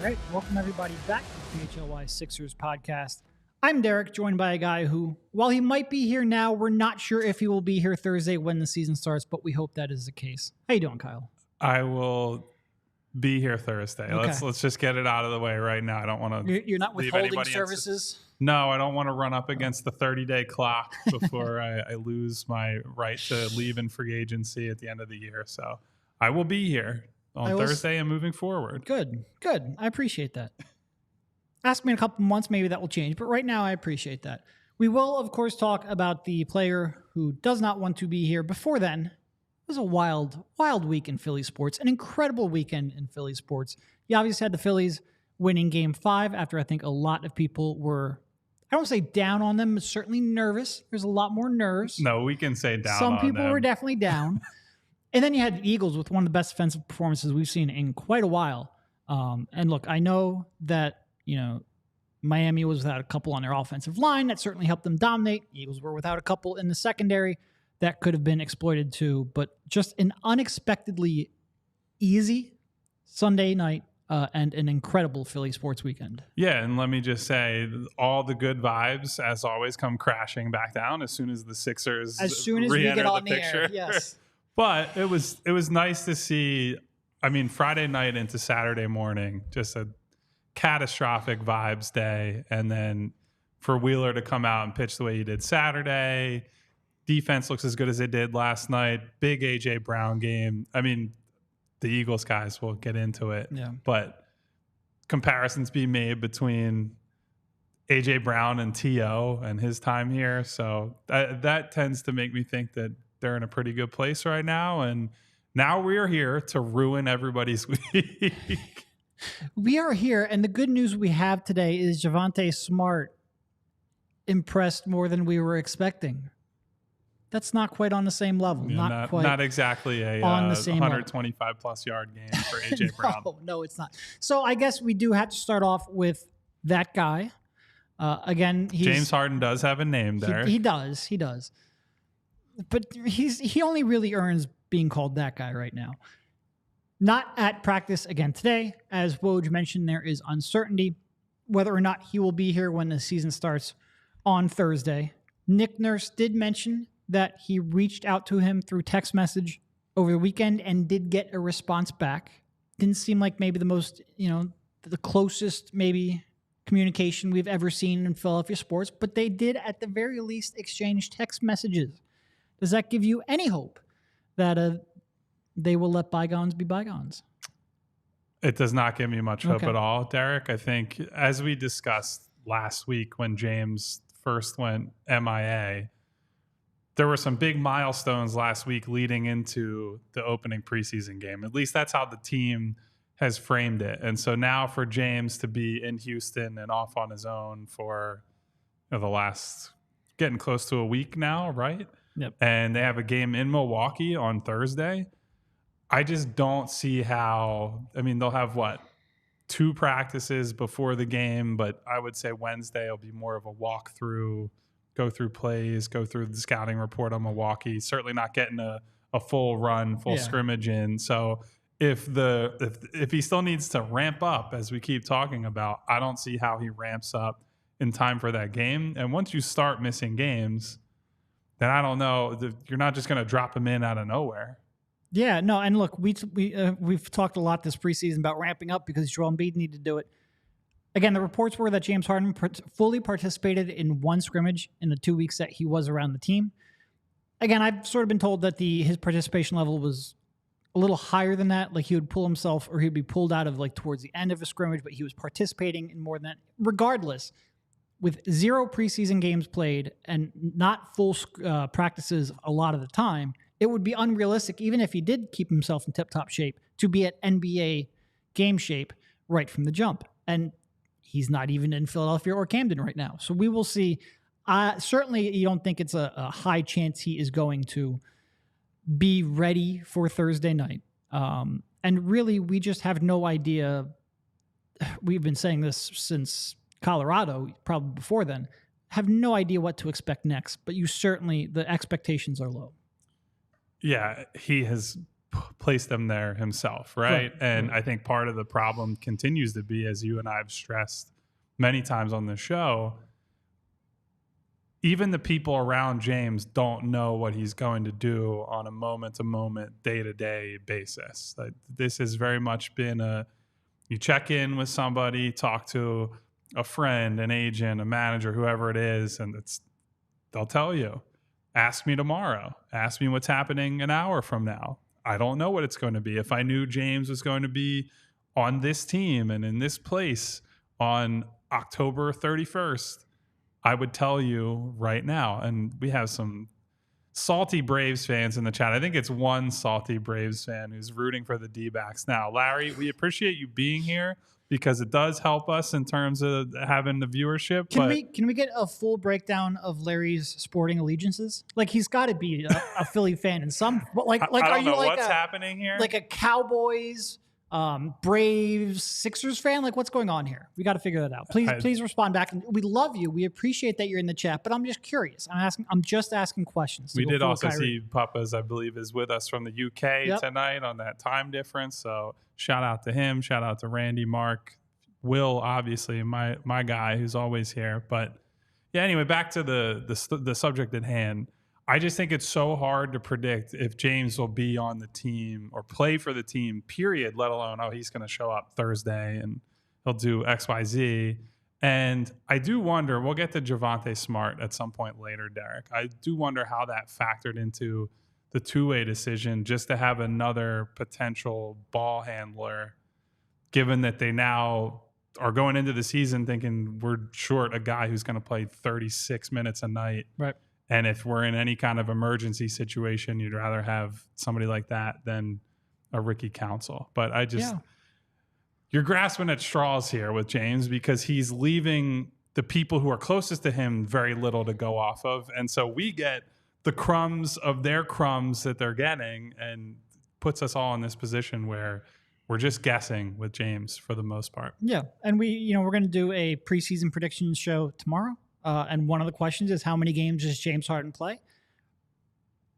All right, welcome everybody back to the PHLY Sixers Podcast. I'm Derek, joined by a guy who, while he might be here now, we're not sure if he will be here Thursday when the season starts, but we hope that is the case. How you doing, Kyle? I will be here Thursday. Okay. Let's just get it out of the way right now. I don't want to. You're not withholding services? No, I don't want to run up against the 30-day clock before I lose my right to leave in free agency at the end of the year. So I will be here on Thursday and moving forward. Good. I appreciate that. Ask me in a couple months, maybe that will change. But right now, I appreciate that. We will, of course, talk about the player who does not want to be here. Before then, it was a wild week in Philly sports, an incredible weekend in Philly sports. You obviously had the Phillies winning Game 5 after I think a lot of people were, I don't want to say down on them, but certainly nervous. There's a lot more nerves. No, we can say down Some on people them. were definitely down. And then you had the Eagles with one of the best defensive performances we've seen in quite a while. And look, I know that, Miami was without a couple on their offensive line. That certainly helped them dominate. Eagles were without a couple in the secondary. That could have been exploited too. But just an unexpectedly easy Sunday night and an incredible Philly sports weekend. Yeah, and let me just say, all the good vibes, as always, come crashing back down as soon as the Sixers we get on the air. Yes. But it was nice to see, Friday night into Saturday morning, just a catastrophic vibes day. And then for Wheeler to come out and pitch the way he did Saturday, defense looks as good as it did last night. Big A.J. Brown game. The Eagles guys will get into it. Yeah. But comparisons be made between A.J. Brown and T.O. and his time here. So that tends to make me think that they're in a pretty good place right now. And now we're here to ruin everybody's week. We are here, and the good news we have today is Javonte Smart impressed more than we were expecting. That's not quite on the same level. Yeah, not exactly a on the same 125-plus yard game for A.J. Brown. No, it's not. So I guess we do have to start off with that guy. Again, James Harden does have a name there. He does. But he only really earns being called that guy right now. Not at practice again today. As Woj mentioned, there is uncertainty whether or not he will be here when the season starts on Thursday. Nick Nurse did mention that he reached out to him through text message over the weekend and did get a response back. Didn't seem like maybe the most, the closest maybe communication we've ever seen in Philadelphia sports, but they did at the very least exchange text messages. Does that give you any hope that they will let bygones be bygones? It does not give me much hope at all, Derek. I think, as we discussed last week when James first went MIA, there were some big milestones last week leading into the opening preseason game. At least that's how the team has framed it. And so now for James to be in Houston and off on his own for the last getting close to a week now, right? Yep. And they have a game in Milwaukee on Thursday. I just don't see how. They'll have 2 practices before the game, but I would say Wednesday will be more of a walkthrough, go through plays, go through the scouting report on Milwaukee. Certainly not getting a full run, full scrimmage in. So if he still needs to ramp up, as we keep talking about, I don't see how he ramps up in time for that game. And once you start missing games, then I don't know. You're not just going to drop him in out of nowhere. Yeah, no, and look, we've talked a lot this preseason about ramping up because Joel Embiid needed to do it. Again, the reports were that James Harden fully participated in one scrimmage in the 2 weeks that he was around the team. Again, I've sort of been told that his participation level was a little higher than that. Like he would pull himself, or he'd be pulled out of towards the end of a scrimmage, but he was participating in more than that. Regardless, with 0 preseason games played and not full practices a lot of the time, it would be unrealistic, even if he did keep himself in tip-top shape, to be at NBA game shape right from the jump. And he's not even in Philadelphia or Camden right now. So we will see. Certainly, you don't think it's a high chance he is going to be ready for Thursday night. And really, we just have no idea. We've been saying this since Colorado, probably before then. Have no idea what to expect next, but the expectations are low. Yeah, he has placed them there himself, right? And I think part of the problem continues to be, as you and I have stressed many times on the show, even the people around James don't know what he's going to do on a moment-to-moment, day-to-day basis. Like, this has very much been you check in with somebody, talk to a friend, an agent, a manager, whoever it is, and they'll tell you, ask me tomorrow. Ask me what's happening an hour from now. I don't know what it's going to be. If I knew James was going to be on this team and in this place on October 31st, I would tell you right now. And we have some salty Braves fans in the chat. I think it's one salty Braves fan who's rooting for the D-backs. Now, Larry, we appreciate you being here because it does help us in terms of having the viewership. Can we get a full breakdown of Larry's sporting allegiances? Like, he's got to be a Philly fan in some. Like, I don't are you know like what's happening here? Like a Cowboys, Braves, Sixers fan? Like, what's going on here? We got to figure that out. Please respond back. And we love you. We appreciate that you're in the chat, but I'm just curious. I'm just asking questions. We did also see Papa's, I believe, is with us from the UK tonight on that time difference. So shout out to him. Shout out to Randy, Mark, Will, obviously my guy who's always here. But yeah, anyway, back to the subject at hand. I just think it's so hard to predict if James will be on the team or play for the team, period, let alone, he's going to show up Thursday and he'll do X, Y, Z. And I do wonder, we'll get to Javonte Smart at some point later, Derek. I do wonder how that factored into the two-way decision just to have another potential ball handler, given that they now are going into the season thinking we're short a guy who's going to play 36 minutes a night. Right. And if we're in any kind of emergency situation, you'd rather have somebody like that than a Ricky Council. But you're grasping at straws here with James because he's leaving the people who are closest to him very little to go off of. And so we get the crumbs of their crumbs that they're getting, and puts us all in this position where we're just guessing with James for the most part. Yeah. And we're going to do a preseason predictions show tomorrow. And one of the questions is, how many games does James Harden play?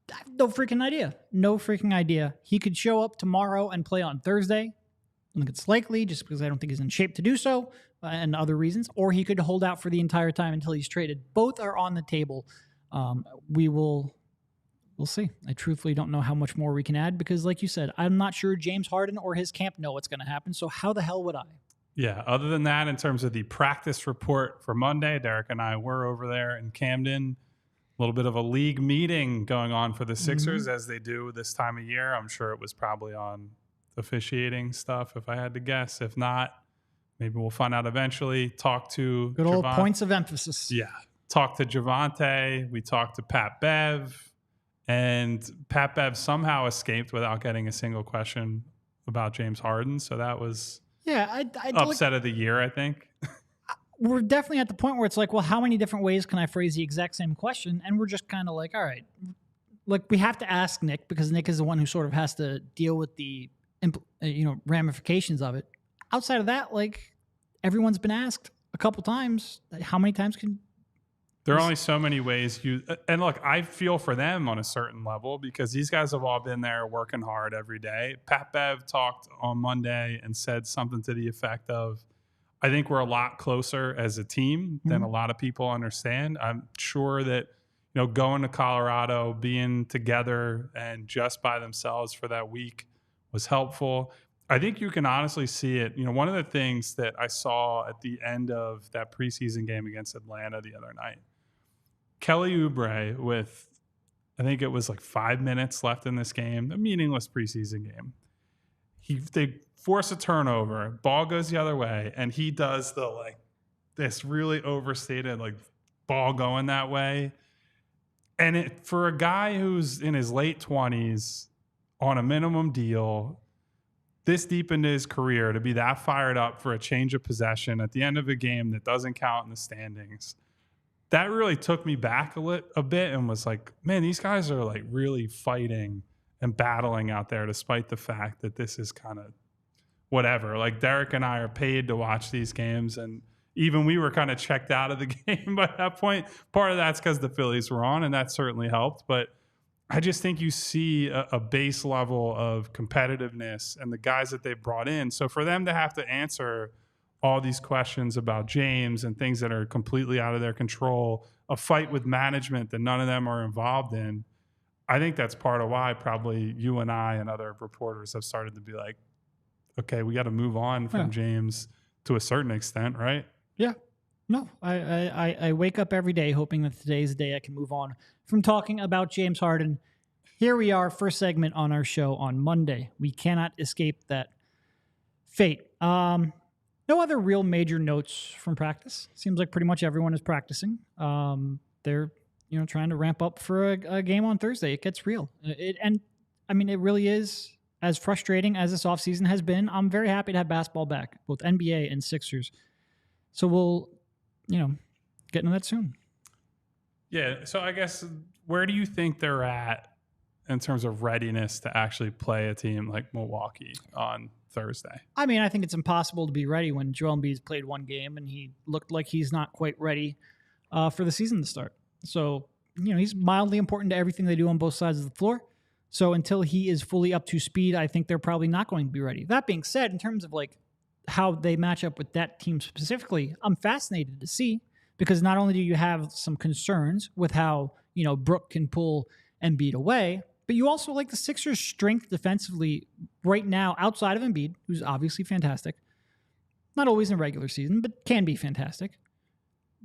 I have no freaking idea. No freaking idea. He could show up tomorrow and play on Thursday. I think it's likely, just because I don't think he's in shape to do so, and other reasons. Or he could hold out for the entire time until he's traded. Both are on the table. We'll see. I truthfully don't know how much more we can add because, like you said, I'm not sure James Harden or his camp know what's going to happen. So how the hell would I? Yeah, other than that, in terms of the practice report for Monday, Derek and I were over there in Camden. A little bit of a league meeting going on for the Sixers, as they do this time of year. I'm sure it was probably on officiating stuff, if I had to guess. If not, maybe we'll find out eventually. Talk to good old points of emphasis. Yeah. Talk to Javonte. We talked to Pat Bev. And Pat Bev somehow escaped without getting a single question about James Harden. So that was... Yeah, I'd upset of the year, I think. We're definitely at the point where it's like, well, how many different ways can I phrase the exact same question? And we're just kind of like, all right, like we have to ask Nick because Nick is the one who sort of has to deal with the ramifications of it. Outside of that, like everyone's been asked a couple times. How many times can? There are only so many ways and look, I feel for them on a certain level because these guys have all been there working hard every day. Pat Bev talked on Monday and said something to the effect of, I think we're a lot closer as a team than a lot of people understand. I'm sure that, going to Colorado, being together and just by themselves for that week was helpful. I think you can honestly see it. One of the things that I saw at the end of that preseason game against Atlanta the other night, Kelly Oubre with, I think it was like 5 minutes left in this game, a meaningless preseason game. They force a turnover, ball goes the other way, and he does this really overstated ball going that way. And for a guy who's in his late 20s on a minimum deal, this deep into his career, to be that fired up for a change of possession at the end of a game that doesn't count in the standings, that really took me back a bit and was like, man, these guys are really fighting and battling out there despite the fact that this is kind of whatever. Like Derek and I are paid to watch these games, and even we were kind of checked out of the game by that point. Part of that's because the Phillies were on, and that certainly helped. But I just think you see a base level of competitiveness and the guys that they brought in. So for them to have to answer all these questions about James and things that are completely out of their control, a fight with management that none of them are involved in, I think that's part of why probably you and I and other reporters have started to be like, okay, we got to move on from James to a certain extent, right? Yeah. No, I wake up every day hoping that today's the day I can move on from talking about James Harden. Here we are, first segment on our show on Monday. We cannot escape that fate. No other real major notes from practice. Seems like pretty much everyone is practicing. They're trying to ramp up for a game on Thursday. It gets real. It really is as frustrating as this offseason has been. I'm very happy to have basketball back, both NBA and Sixers. So we'll get into that soon. Yeah. So I guess where do you think they're at in terms of readiness to actually play a team like Milwaukee on Thursday? I mean, I think it's impossible to be ready when Joel Embiid's played one game and he looked like he's not quite ready for the season to start. So, he's mildly important to everything they do on both sides of the floor. So until he is fully up to speed, I think they're probably not going to be ready. That being said, in terms of how they match up with that team specifically, I'm fascinated to see, because not only do you have some concerns with how, Brook can pull Embiid away, but you also like the Sixers' strength defensively right now outside of Embiid, who's obviously fantastic. Not always in regular season, but can be fantastic.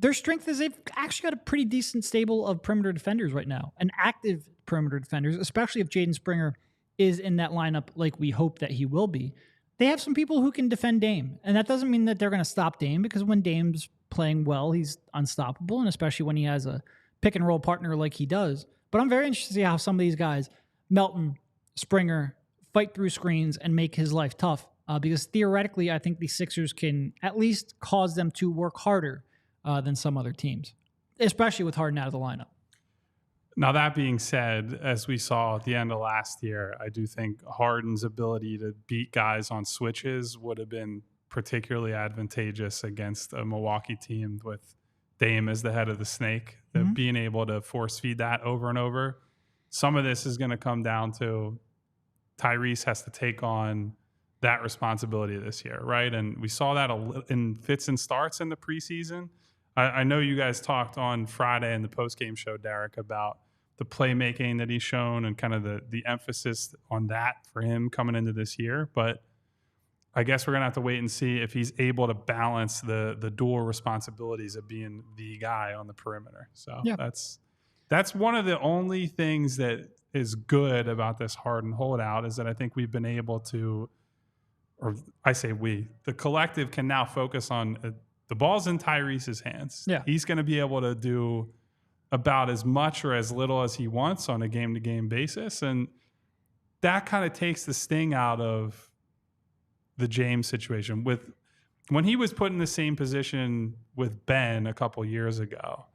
Their strength is they've actually got a pretty decent stable of perimeter defenders right now, and active perimeter defenders, especially if Jaden Springer is in that lineup like we hope that he will be. They have some people who can defend Dame, and that doesn't mean that they're going to stop Dame, because when Dame's playing well, he's unstoppable, and especially when he has a pick-and-roll partner like he does. But I'm very interested to see how some of these guys, Melton, Springer, fight through screens and make his life tough, because theoretically, I think the Sixers can at least cause them to work harder than some other teams, especially with Harden out of the lineup. Now, that being said, as we saw at the end of last year, I do think Harden's ability to beat guys on switches would have been particularly advantageous against a Milwaukee team with Dame as the head of the snake. Mm-hmm. Being able to force feed that over and over. Some of this is going to come down to Tyrese has to take on that responsibility this year, right? And we saw that in fits and starts in the preseason. I know you guys talked on Friday in the postgame show, Derek, about the playmaking that he's shown and kind of the emphasis on that for him coming into this year. But I guess we're going to have to wait and see if he's able to balance the dual responsibilities of being the guy on the perimeter. So that's one of the only things that is good about this Harden holdout, is that I think we've been able to, or I say we, the collective can now focus on the ball's in Tyrese's hands. Yeah. He's going to be able to do about as much or as little as he wants on a game-to-game basis. And that kind of takes the sting out of the James situation. When he was put in the same position with Ben a couple years ago,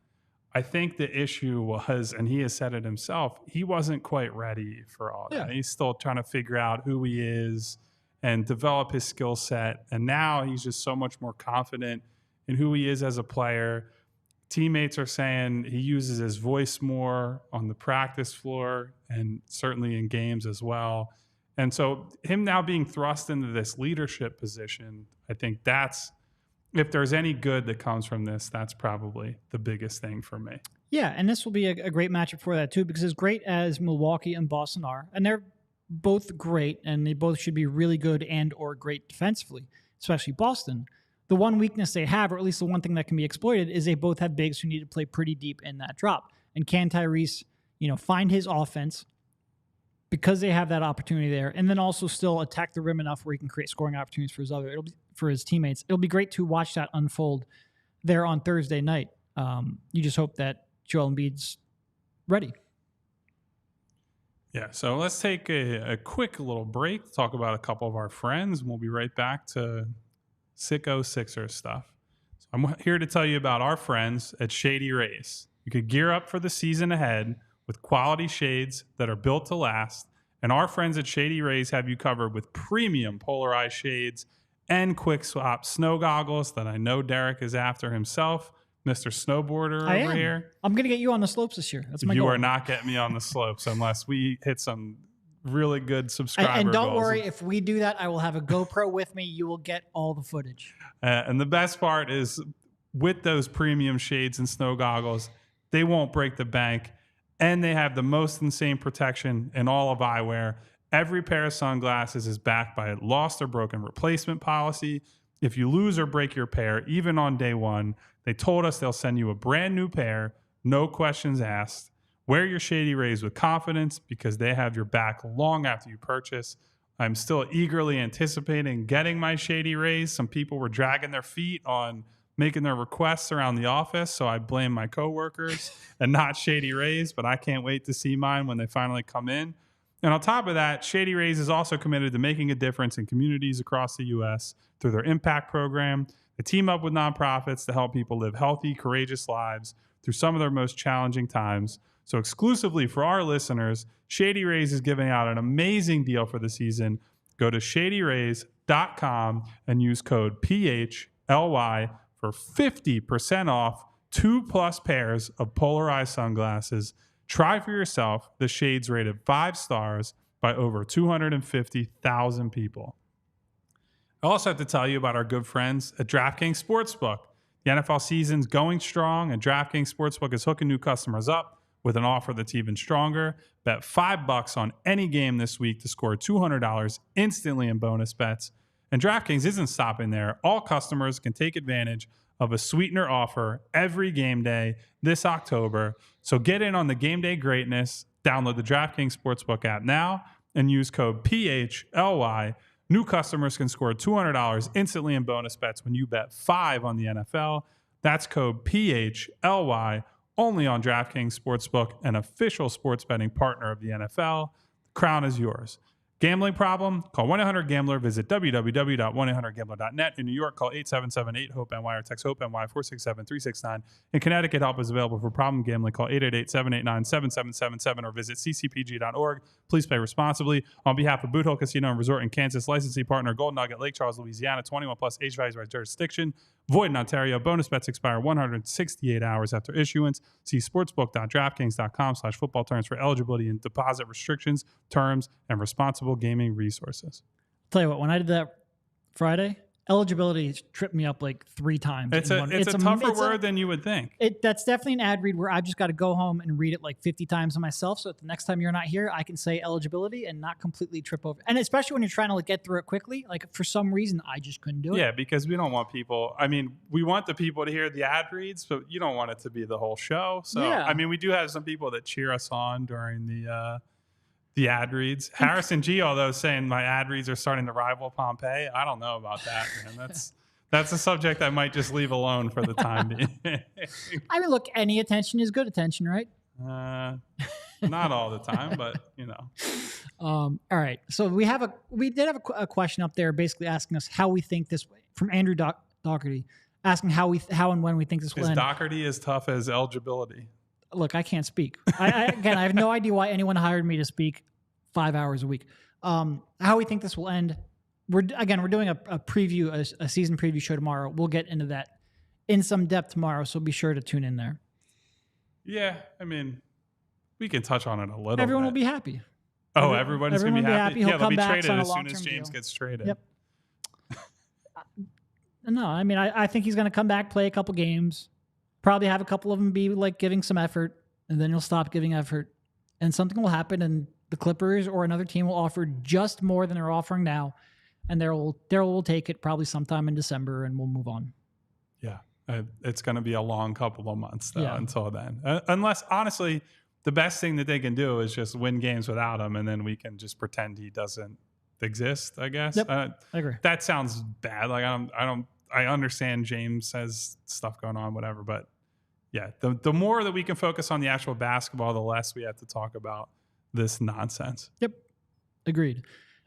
I think the issue was, and he has said it himself, he wasn't quite ready for all that. He's still trying to figure out who he is and develop his skill set. And now he's just so much more confident in who he is as a player. Teammates are saying he uses his voice more on the practice floor and certainly in games as well. And so him now being thrust into this leadership position, I think that's, if there's any good that comes from this, that's probably the biggest thing for me. Yeah, and this will be a great matchup for that too, because as great as Milwaukee and Boston are, and they're both great, and they both should be really good and or great defensively, especially Boston. The one weakness they have, or at least the one thing that can be exploited, is they both have bigs who need to play pretty deep in that drop. And can Tyrese, find his offense because they have that opportunity there, and then also still attack the rim enough where he can create scoring opportunities for his teammates. It'll be great to watch that unfold there on Thursday night. You just hope that Joel Embiid's ready. Yeah, so let's take a quick little break to talk about a couple of our friends, and we'll be right back to Sicko Sixers stuff. So I'm here to tell you about our friends at Shady Rays. You could gear up for the season ahead with quality shades that are built to last, and our friends at Shady Rays have you covered with premium polarized shades and quick swap snow goggles that I know Derek is after himself. Mr. Snowboarder I over am. here. I'm going to get you on the slopes this year. That's my goal. You are not getting me on the slopes unless we hit some really good subscriber and don't goals. worry, if we do that, I will have a GoPro with me. You will get all the footage. And the best part is with those premium shades and snow goggles, they won't break the bank. And they have the most insane protection in all of eyewear. Every pair of sunglasses is backed by a lost or broken replacement policy. If you lose or break your pair, even on day one, they told us they'll send you a brand new pair, no questions asked. Wear your Shady Rays with confidence because they have your back long after you purchase. I'm still eagerly anticipating getting my Shady Rays. Some people were dragging their feet on making their requests around the office, so I blame my coworkers and not Shady Rays, but I can't wait to see mine when they finally come in. And on top of that, Shady Rays is also committed to making a difference in communities across the U.S. through their impact program. They team up with nonprofits to help people live healthy, courageous lives through some of their most challenging times. So exclusively for our listeners, Shady Rays is giving out an amazing deal for the season. Go to shadyrays.com and use code PHLY for 50% off 2+ pairs of polarized sunglasses. Try for yourself the shades rated 5 stars by over 250,000 people. I also have to tell you about our good friends at DraftKings Sportsbook. The NFL season's going strong, and DraftKings Sportsbook is hooking new customers up with an offer that's even stronger. Bet $5 on any game this week to score $200 instantly in bonus bets. And DraftKings isn't stopping there. All customers can take advantage of a sweetener offer every game day this October. So get in on the game day greatness. Download the DraftKings Sportsbook app now and use code PHLY. New customers can score $200 instantly in bonus bets when you bet $5 on the NFL. That's code PHLY. Only on DraftKings Sportsbook, an official sports betting partner of the NFL. The crown is yours. Gambling problem? Call 1-800-GAMBLER. Visit www.1800gambler.net. In New York, call 877-8-HOPE-NY or text HOPE-NY 467-369. In Connecticut, help is available for problem gambling. Call 888-789-7777 or visit ccpg.org. Please play responsibly. On behalf of Boot Hill Casino and Resort in Kansas, licensee partner Golden Nugget, Lake Charles, Louisiana, 21 plus, age varies by jurisdiction. Void in Ontario. Bonus bets expire 168 hours after issuance. See sportsbook.draftkings.com/football terms for eligibility and deposit restrictions, terms, and responsible gaming resources. Tell you what, when I did that Friday, eligibility tripped me up like 3 times. It's a tougher word than you would think. That's definitely an ad read where I've just got to go home and read it like 50 times myself. So that the next time you're not here, I can say eligibility and not completely trip over. And especially when you're trying to like get through it quickly, like for some reason, I just couldn't do it. Yeah, because we don't want people. I mean, we want the people to hear the ad reads, but you don't want it to be the whole show. So, yeah. I mean, we do have some people that cheer us on during the ad reads. Harrison G, although, saying my ad reads are starting to rival Pompeii. I don't know about that, man. That's a subject I might just leave alone for the time being. I mean, look, any attention is good attention, right? Not all the time, but you know. All right. So we did have a question up there, basically asking us how we think this from Andrew Doherty, asking how and when we think this will end. Is Doherty as tough as eligibility? Look, I can't speak. I have no idea why anyone hired me to speak 5 hours a week. How we think this will end. We're doing a preview, a season preview show tomorrow. We'll get into that in some depth tomorrow, so be sure to tune in there. Yeah, I mean, we can touch on it a little. Everyone bit. will be happy. Oh, everyone's going to be happy? He'll They'll be come traded back as soon as James gets traded. Yep. No, I mean, I think he's going to come back, play a couple games, probably have a couple of them be like giving some effort, and then he'll stop giving effort, and something will happen, and the Clippers or another team will offer just more than they're offering now, and Daryl will take it probably sometime in December, and we'll move on. Yeah, it's going to be a long couple of months though until then. Unless, honestly, the best thing that they can do is just win games without him, and then we can just pretend he doesn't exist, I guess. Yep, I agree. That sounds bad. Like I understand James has stuff going on, whatever, but yeah, the more that we can focus on the actual basketball, the less we have to talk about this nonsense. Yep. Agreed.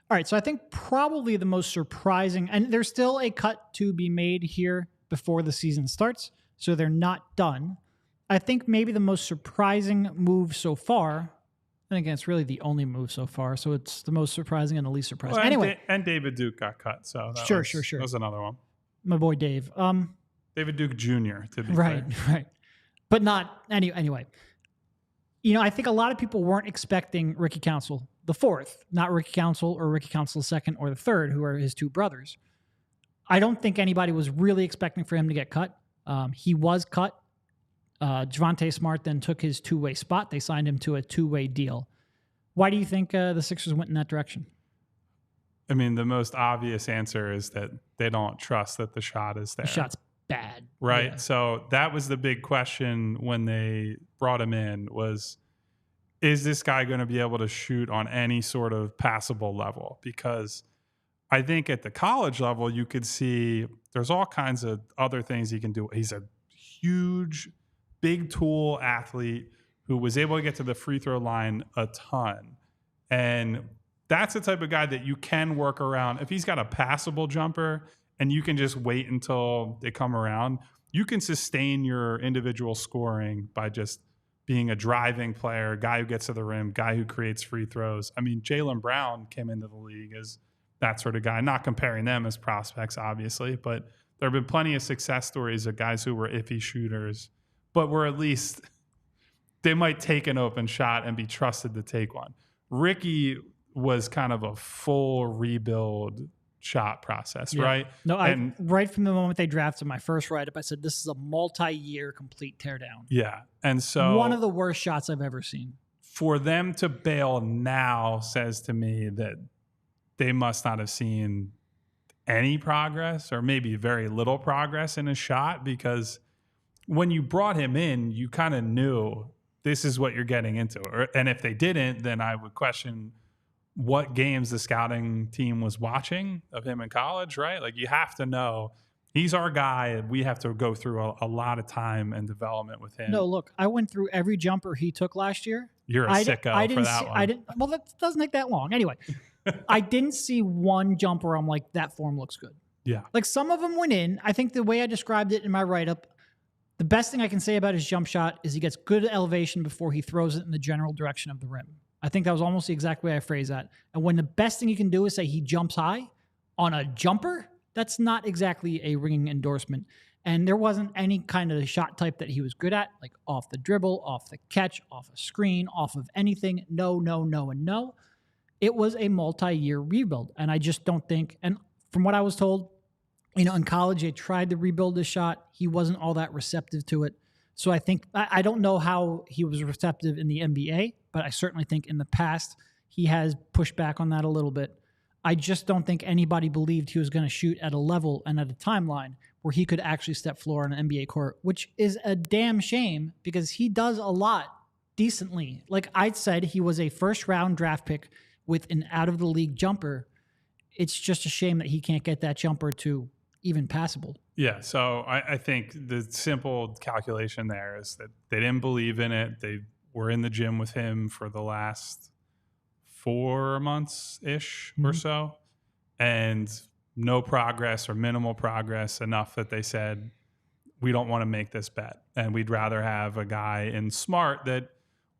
All right. So I think probably the most surprising, and there's still a cut to be made here before the season starts, so they're not done. I think maybe the most surprising move so far, and again, it's really the only move so far, so it's the most surprising and the least surprising. Well, anyway. And David Duke got cut, so that sure. was another one. My boy Dave. David Duke Jr. to be Right, fair. right. But not anyway. I think a lot of people weren't expecting Ricky Council the fourth, not Ricky Council or Ricky Council the second or the third, who are his two brothers. I don't think anybody was really expecting for him to get cut. He was cut. Javonte Smart then took his two-way spot. They signed him to a two-way deal. Why do you think the Sixers went in that direction? I mean, the most obvious answer is that they don't trust that the shot is there. The shot's bad. Right. Yeah. So that was the big question when they brought him in was, is this guy going to be able to shoot on any sort of passable level? Because I think at the college level, you could see there's all kinds of other things he can do. He's a huge, big tool athlete who was able to get to the free throw line a ton. And that's the type of guy that you can work around. If he's got a passable jumper and you can just wait until they come around, you can sustain your individual scoring by just being a driving player, guy who gets to the rim, guy who creates free throws. I mean, Jaylen Brown came into the league as that sort of guy. Not comparing them as prospects, obviously, but there have been plenty of success stories of guys who were iffy shooters, but were at least, they might take an open shot and be trusted to take one. Ricky was kind of a full rebuild shot process, right? No, right from the moment they drafted my first write-up, I said, this is a multi-year complete teardown. Yeah. And so one of the worst shots I've ever seen. For them to bail now says to me that they must not have seen any progress or maybe very little progress in his shot, because when you brought him in, you kind of knew this is what you're getting into. And if they didn't, then I would question what games the scouting team was watching of him in college, right? Like, you have to know he's our guy, and we have to go through a lot of time and development with him. No, look, I went through every jumper he took last year. You're a sicko for that one. Well, that doesn't take that long. Anyway, I didn't see one jumper I'm like, that form looks good. Yeah. Like, some of them went in. I think the way I described it in my write-up, the best thing I can say about his jump shot is he gets good elevation before he throws it in the general direction of the rim. I think that was almost the exact way I phrased that. And when the best thing you can do is say he jumps high on a jumper, that's not exactly a ringing endorsement. And there wasn't any kind of shot type that he was good at, like off the dribble, off the catch, off a screen, off of anything. No, no, no, and no. It was a multi-year rebuild. And I just don't think, and from what I was told, in college, they tried to rebuild this shot. He wasn't all that receptive to it. So I think, I don't know how he was receptive in the NBA, but I certainly think in the past he has pushed back on that a little bit. I just don't think anybody believed he was going to shoot at a level and at a timeline where he could actually step floor on an NBA court, which is a damn shame because he does a lot decently. Like I said, he was a first-round draft pick with an out-of-the-league jumper. It's just a shame that he can't get that jumper to even passable. Yeah, so I think the simple calculation there is that they didn't believe in it. They were in the gym with him for the last 4 months-ish or so, and no progress or minimal progress enough that they said, we don't want to make this bet. And we'd rather have a guy in Smart that,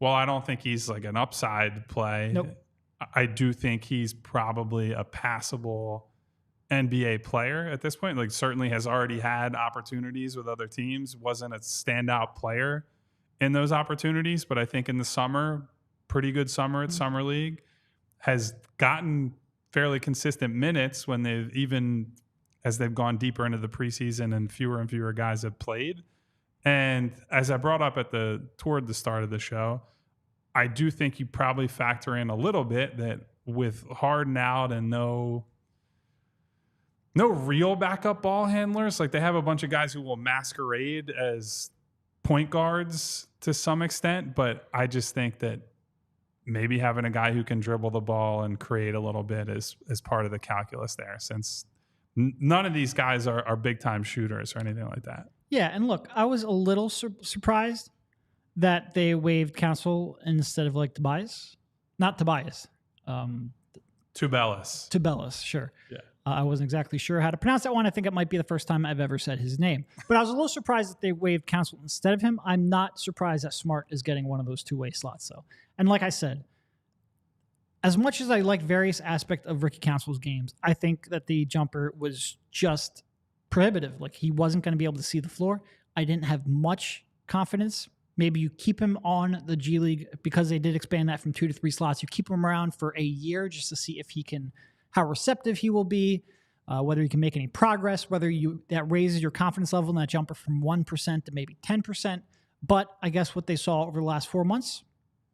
well, I don't think he's like an upside play. Nope. I do think he's probably a passable NBA player at this point. Like, certainly has already had opportunities with other teams, wasn't a standout player in those opportunities, but I think in the summer, pretty good summer at Summer League, has gotten fairly consistent minutes when they've, even as they've gone deeper into the preseason and fewer guys have played. And as I brought up toward the start of the show, I do think you probably factor in a little bit that with Harden out and no real backup ball handlers, like they have a bunch of guys who will masquerade as point guards to some extent, but I just think that maybe having a guy who can dribble the ball and create a little bit is part of the calculus there, since none of these guys are big time shooters or anything like that. Yeah, and look, I was a little surprised that they waived Council instead of like Tobias. Not Tobias. Tubelis, sure. Yeah. I wasn't exactly sure how to pronounce that one. I think it might be the first time I've ever said his name. But I was a little surprised that they waived Council instead of him. I'm not surprised that Smart is getting one of those two-way slots, though. And like I said, as much as I like various aspects of Ricky Council's games, I think that the jumper was just prohibitive. Like, he wasn't going to be able to see the floor. I didn't have much confidence. Maybe you keep him on the G League because they did expand that from 2 to 3 slots. You keep him around for a year just to see if how receptive he will be, whether he can make any progress, whether that raises your confidence level in that jumper from 1% to maybe 10%. But I guess what they saw over the last 4 months,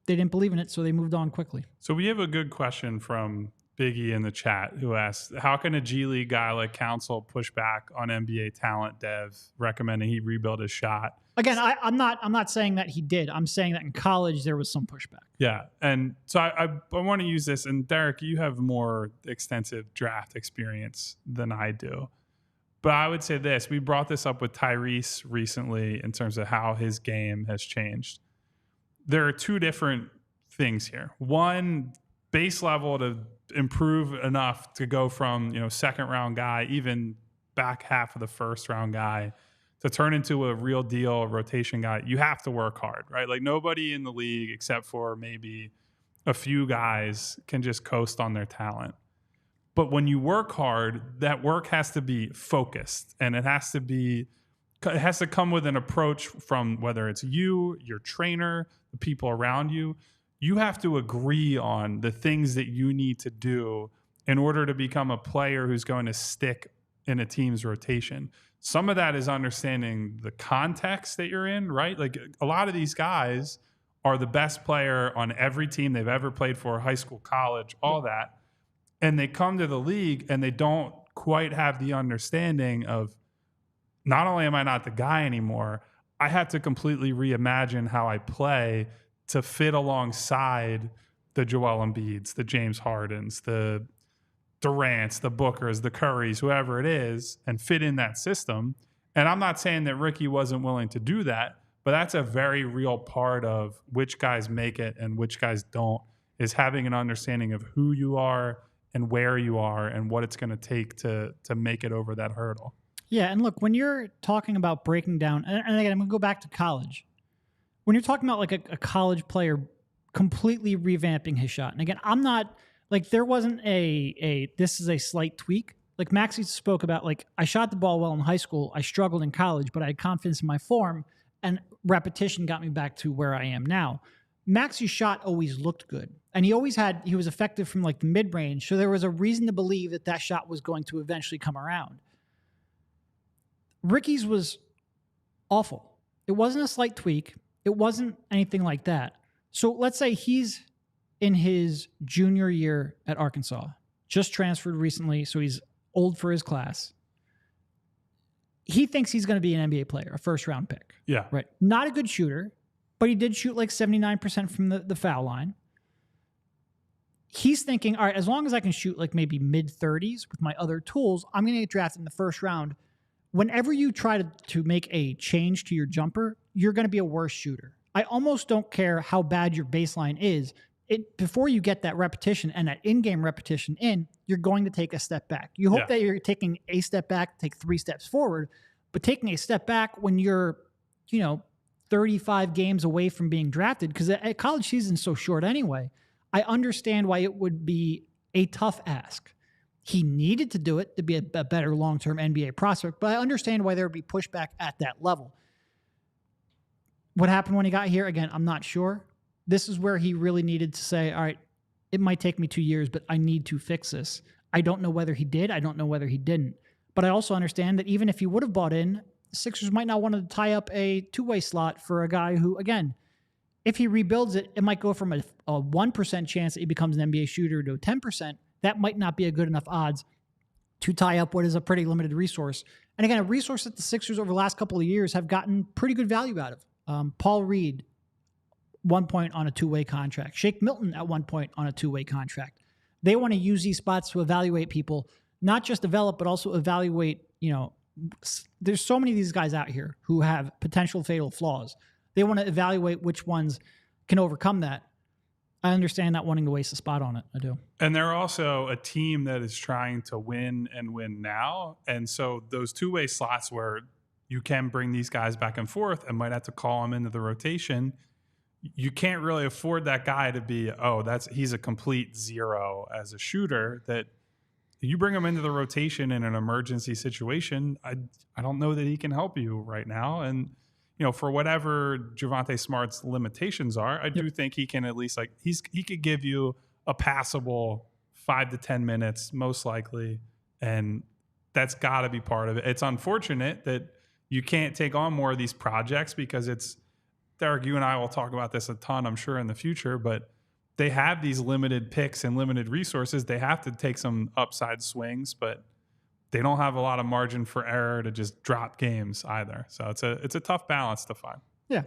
they didn't believe in it, so they moved on quickly. So we have a good question from Biggie in the chat who asks, how can a G League guy like Council push back on NBA talent dev recommending he rebuild his shot? Again, I'm not saying that he did. I'm saying that in college there was some pushback. Yeah, and so I want to use this. And Derek, you have more extensive draft experience than I do. But I would say this. We brought this up with Tyrese recently in terms of how his game has changed. There are 2 different things here. One, base level to improve enough to go from, second round guy, even back half of the first round guy, to turn into a real deal rotation guy. You have to work hard, right? Like, nobody in the league except for maybe a few guys can just coast on their talent. But when you work hard, that work has to be focused, and it has to come with an approach from whether it's you, your trainer, the people around you. You have to agree on the things that you need to do in order to become a player who's going to stick in a team's rotation. Some of that is understanding the context that you're in, right? Like, a lot of these guys are the best player on every team they've ever played for, high school, college, all that. And they come to the league and they don't quite have the understanding of, not only am I not the guy anymore, I have to completely reimagine how I play to fit alongside the Joel Embiids, the James Hardens, the Durants, the Bookers, the Currys, whoever it is, and fit in that system. And I'm not saying that Ricky wasn't willing to do that, but that's a very real part of which guys make it and which guys don't, is having an understanding of who you are and where you are and what it's going to take to make it over that hurdle. Yeah, and look, when you're talking about breaking down, and again, I'm going to go back to college. When you're talking about like a college player completely revamping his shot, and again, I'm not, like, there wasn't this is a slight tweak. Like, Maxey spoke about, like, I shot the ball well in high school, I struggled in college, but I had confidence in my form, and repetition got me back to where I am now. Maxey's shot always looked good, and he was effective from like the mid-range, so there was a reason to believe that shot was going to eventually come around. Ricky's was awful. It wasn't a slight tweak. It wasn't anything like that. So let's say he's in his junior year at Arkansas, just transferred recently, so he's old for his class. He thinks he's going to be an NBA player, a first-round pick. Yeah. Right. Not a good shooter, but he did shoot like 79% from the foul line. He's thinking, all right, as long as I can shoot like maybe mid-30s with my other tools, I'm going to get drafted in the first round. Whenever you try to make a change to your jumper, you're going to be a worse shooter. I almost don't care how bad your baseline is. Before you get that repetition and that in-game repetition you're going to take a step back. You hope that you're taking a step back, take 3 steps forward, but taking a step back when you're, 35 games away from being drafted, because a college season is so short anyway, I understand why it would be a tough ask. He needed to do it to be a better long-term NBA prospect, but I understand why there would be pushback at that level. What happened when he got here? Again, I'm not sure. This is where he really needed to say, all right, it might take me 2 years, but I need to fix this. I don't know whether he did. I don't know whether he didn't. But I also understand that even if he would have bought in, the Sixers might not want to tie up a two-way slot for a guy who, again, if he rebuilds it, it might go from a 1% chance that he becomes an NBA shooter to a 10%. That might not be a good enough odds to tie up what is a pretty limited resource. And again, a resource that the Sixers over the last couple of years have gotten pretty good value out of. Paul Reed, 1 point on a 2-way contract. Shake Milton at 1 point on a 2-way contract. They want to use these spots to evaluate people, not just develop, but also evaluate, there's so many of these guys out here who have potential fatal flaws. They want to evaluate which ones can overcome that. I understand not wanting to waste a spot on it. I do. And they're also a team that is trying to win and win now. And so those 2-way slots where you can bring these guys back and forth and might have to call them into the rotation, you can't really afford that guy to be, he's a complete zero as a shooter, that you bring him into the rotation in an emergency situation, I don't know that he can help you right now. And, for whatever Javonte Smart's limitations are, I do think he can at least he could give you a passable 5 to 10 minutes, most likely. And that's got to be part of it. It's unfortunate that you can't take on more of these projects because Derek, you and I will talk about this a ton, I'm sure, in the future, but they have these limited picks and limited resources. They have to take some upside swings, but they don't have a lot of margin for error to just drop games either. So it's a tough balance to find. Yeah.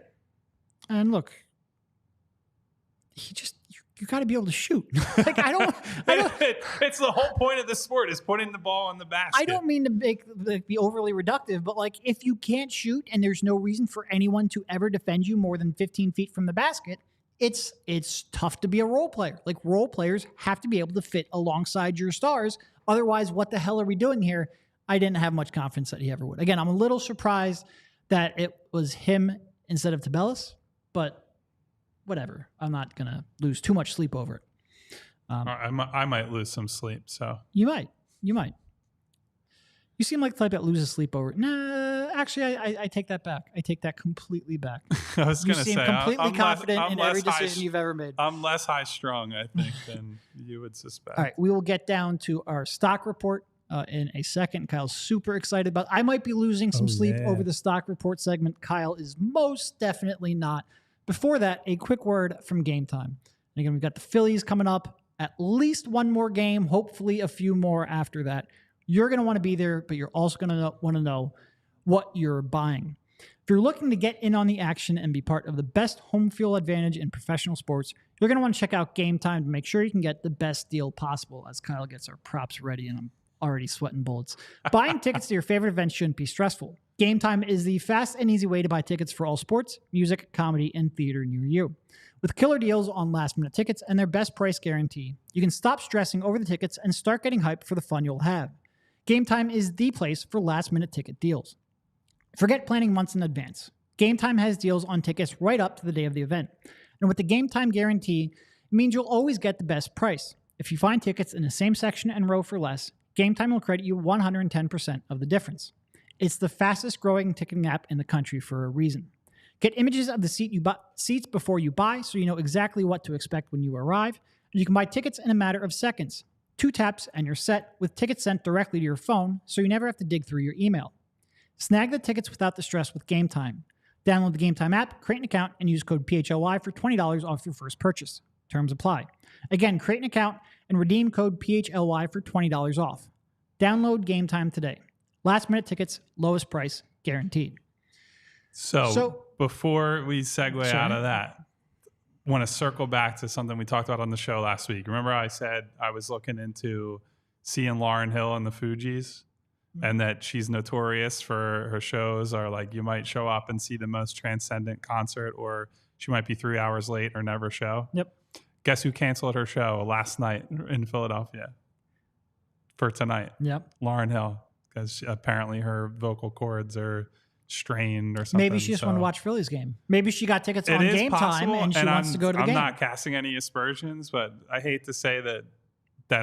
And look, you got to be able to shoot. It's the whole point of the sport is putting the ball in the basket. I don't mean to be overly reductive, but if you can't shoot and there's no reason for anyone to ever defend you more than 15 feet from the basket, it's tough to be a role player. Role players have to be able to fit alongside your stars. Otherwise, what the hell are we doing here? I didn't have much confidence that he ever would. Again, I'm a little surprised that it was him instead of Tabellis, but whatever. I'm not going to lose too much sleep over it. I might lose some sleep. So You might. You seem like the type that loses sleep over it. Nah, actually, I take that back. I take that completely back. I was going to say, you seem completely confident in every decision decision you've ever made. I'm less high strung, I think, than you would suspect. All right, we will get down to our stock report in a second. Kyle's super excited about. I might be losing some sleep over the stock report segment. Kyle is most definitely not. Before that, a quick word from Game Time. And again, we've got the Phillies coming up. At least one more game, hopefully a few more after that. You're going to want to be there, but you're also going to want to know what you're buying. If you're looking to get in on the action and be part of the best home field advantage in professional sports, you're going to want to check out Game Time to make sure you can get the best deal possible as Kyle gets our props ready, and I'm already sweating bullets. Buying tickets to your favorite events shouldn't be stressful. Game Time is the fast and easy way to buy tickets for all sports, music, comedy, and theater near you. With killer deals on last-minute tickets and their best price guarantee, you can stop stressing over the tickets and start getting hyped for the fun you'll have. Game Time is the place for last-minute ticket deals. Forget planning months in advance. Game Time has deals on tickets right up to the day of the event. And with the Game Time guarantee, it means you'll always get the best price. If you find tickets in the same section and row for less, Game Time will credit you 110% of the difference. It's the fastest-growing ticketing app in the country for a reason. Get images of the seats before you buy so you know exactly what to expect when you arrive. And you can buy tickets in a matter of seconds. 2 taps and you're set with tickets sent directly to your phone so you never have to dig through your email. Snag the tickets without the stress with Game Time. Download the Game Time app, create an account, and use code PHLY for $20 off your first purchase. Terms apply. Again, create an account and redeem code PHLY for $20 off. Download Game Time today. Last minute tickets, lowest price, guaranteed. So before we segue out of that, want to circle back to something we talked about on the show last week. Remember I said I was looking into seeing Lauryn Hill and the Fugees, and that she's notorious for her shows are you might show up and see the most transcendent concert, or she might be 3 hours late or never show. Yep. Guess who canceled her show last night in Philadelphia for tonight? Yep. Lauryn Hill, because apparently her vocal cords are strained or something. Maybe she just wanted to watch Phillies game. Maybe she got tickets on Game Time and she wants to go to the game. I'm not casting any aspersions, but I hate to say that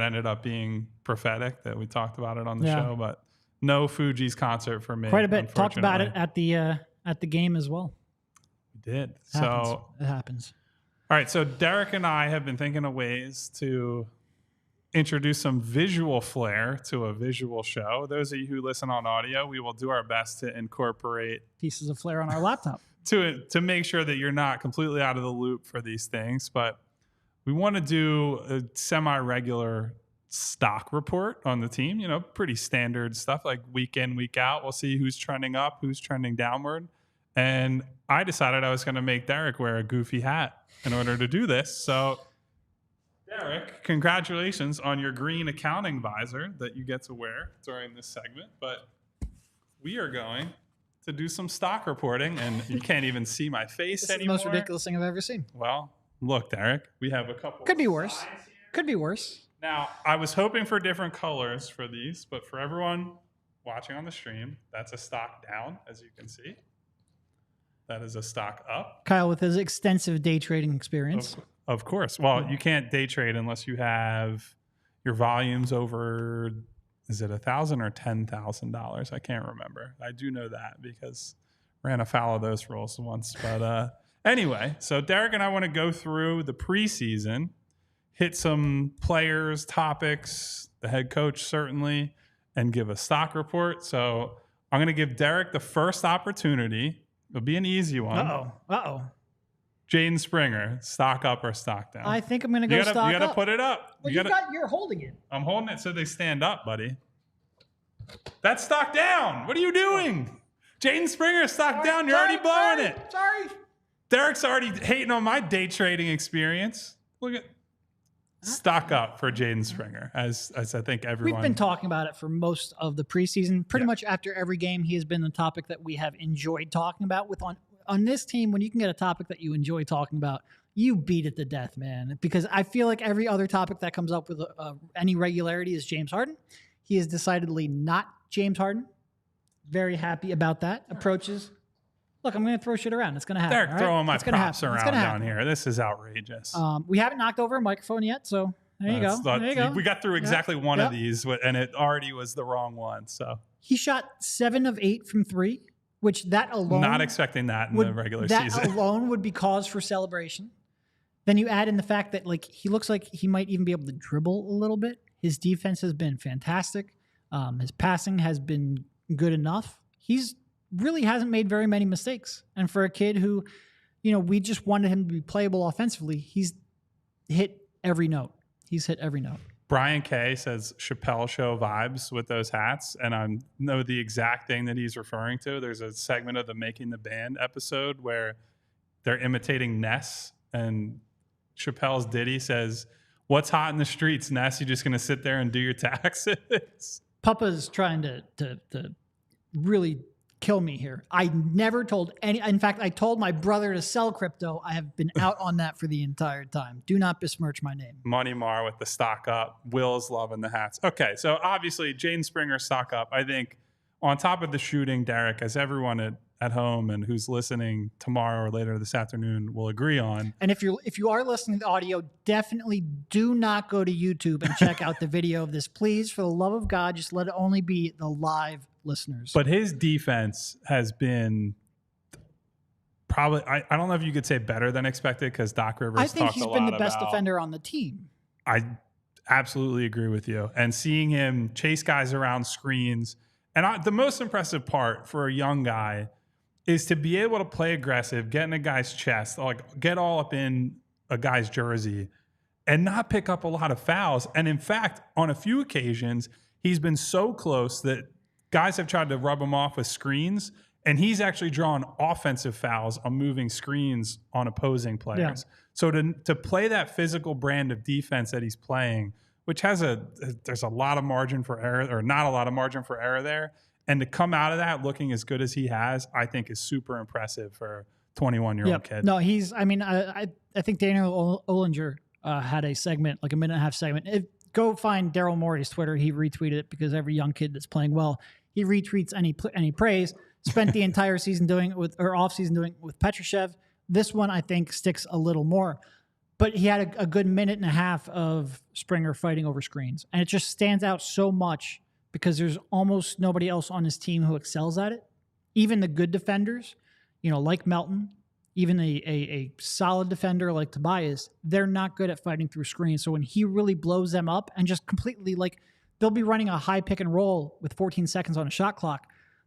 ended up being prophetic, that we talked about it on the show, but no Fugees concert for me. Quite a bit. Talked about it at the game as well. We did. It happens. All right. So Derek and I have been thinking of ways to introduce some visual flair to a visual show. Those of you who listen on audio, we will do our best to incorporate pieces of flair on our laptop to make sure that you're not completely out of the loop for these things. But we want to do a semi-regular stock report on the team, pretty standard stuff like week in, week out. We'll see who's trending up, who's trending downward. And I decided I was going to make Derek wear a goofy hat in order to do this. So Derek, congratulations on your green accounting visor that you get to wear during this segment. But we are going to do some stock reporting, and you can't even see my face anymore. This is the most ridiculous thing I've ever seen. Well, look, Derek, we have a couple. Could be worse. Could be worse. Now, I was hoping for different colors for these, but for everyone watching on the stream, that's a stock down, as you can see. That is a stock up. Kyle, with his extensive day trading experience. Of course. Well, you can't day trade unless you have, your volume's over, is it $1,000 or $10,000? I can't remember. I do know that because ran afoul of those rules once. But anyway, so Derek and I want to go through the preseason, hit some players, topics, the head coach certainly, and give a stock report. So I'm going to give Derek the first opportunity. It'll be an easy one. Uh-oh. Jaden Springer, stock up or stock down? I think I'm going to go stock up. You got to put it up. Well, you're holding it. I'm holding it so they stand up, buddy. That's stock down. What are you doing? Jaden Springer, stock down. You're already blowing it. Sorry. Derek's already hating on my day trading experience. Look at stock up for Jaden Springer, as I think everyone. We've been talking about it for most of the preseason. Pretty much after every game, he has been the topic that we have enjoyed talking about. On this team, when you can get a topic that you enjoy talking about, you beat it to death, man. Because I feel like every other topic that comes up with any regularity is James Harden. He is decidedly not James Harden. Very happy about that. Approaches. Look, I'm going to throw shit around. It's going to happen. Derek throwing my props around down here. This is outrageous. We haven't knocked over a microphone yet, so there you go. We got through exactly one of these, and it already was the wrong one. So he shot 7 of 8 from 3, which that alone. Not expecting that in the regular season. That alone would be cause for celebration. Then you add in the fact that he looks like he might even be able to dribble a little bit. His defense has been fantastic. His passing has been good enough. He's really hasn't made very many mistakes. And for a kid who, we just wanted him to be playable offensively, he's hit every note. Brian K says Chappelle Show vibes with those hats, and I know the exact thing that he's referring to. There's a segment of the Making the Band episode where they're imitating Ness, and Chappelle's ditty says, "What's hot in the streets, Ness? You just going to sit there and do your taxes?" Papa's trying to really kill me here. I never told in fact, I told my brother to sell crypto. I have been out on that for the entire time. Do not besmirch my name. Money Mar with the stock up. Will's loving the hats. Okay, so obviously Jaden Springer stock up. I think on top of the shooting, Derek, as everyone at home and who's listening tomorrow or later this afternoon will agree on. And if you are listening to the audio, definitely do not go to YouTube and check out the video of this. Please, for the love of God, just let it only be the live listeners. But his defense has been probably, I don't know if you could say better than expected, because Doc Rivers talked a lot about. I think he's been the best defender on the team. I absolutely agree with you. And seeing him chase guys around screens, and the most impressive part for a young guy is to be able to play aggressive, get in a guy's chest, like get all up in a guy's jersey and not pick up a lot of fouls. And in fact, on a few occasions, he's been so close that guys have tried to rub him off with screens, and he's actually drawn offensive fouls on moving screens on opposing players. Yeah. So to play that physical brand of defense that he's playing, which has there's a lot of margin for error, or not a lot of margin for error there, and to come out of that looking as good as he has, I think is super impressive for a 21-year-old kid. No, I think Daniel Ollinger had a segment, like a minute and a half segment. Go find Daryl Morey's Twitter. He retweeted it because every young kid that's playing well, he retweets any praise. Spent the entire season doing it off season doing it with Petrushev. This one, I think, sticks a little more. But he had a good minute and a half of Springer fighting over screens. And it just stands out so much because there's almost nobody else on his team who excels at it. Even the good defenders, like Melton, even a solid defender like Tobias, they're not good at fighting through screens. So when he really blows them up and just completely, they'll be running a high pick and roll with 14 seconds on a shot clock.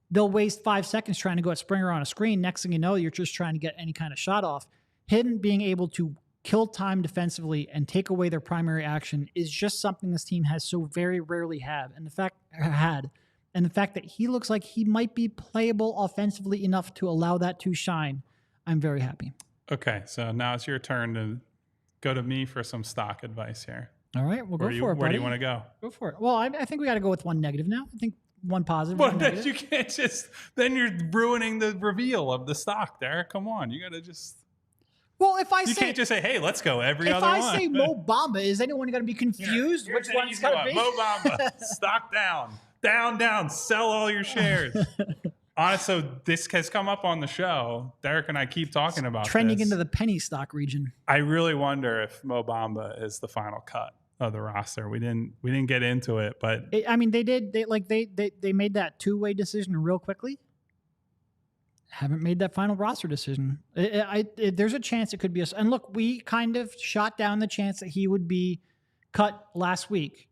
They'll waste 5 seconds trying to go at Springer on a screen. Next thing you know, you're just trying to get any kind of shot off. Him being able to kill time defensively and take away their primary action is just something this team has so very rarely had. And the fact that he looks like he might be playable offensively enough to allow that to shine, I'm very happy. Okay, so now it's your turn to go to me for some stock advice here. All right, we'll go for it, buddy. Where do you want to go? Go for it. Well, I think we got to go with one negative now. I think one positive. Well, you can't then you're ruining the reveal of the stock, Derek. Come on, you got to just. Well, you can't just say, "Hey, let's go every other one." If I say Mo Bamba, is anyone going to be confused which one's going to be? Mo Bamba, stock down, sell all your shares. Honestly, so this has come up on the show. Derek and I keep talking about trending into the penny stock region. I really wonder if Mo Bamba is the final cut. of the roster. We didn't get into it, but they made that two-way decision real quickly. Haven't made that final roster decision. There's a chance it could be and look, we kind of shot down the chance that he would be cut last week.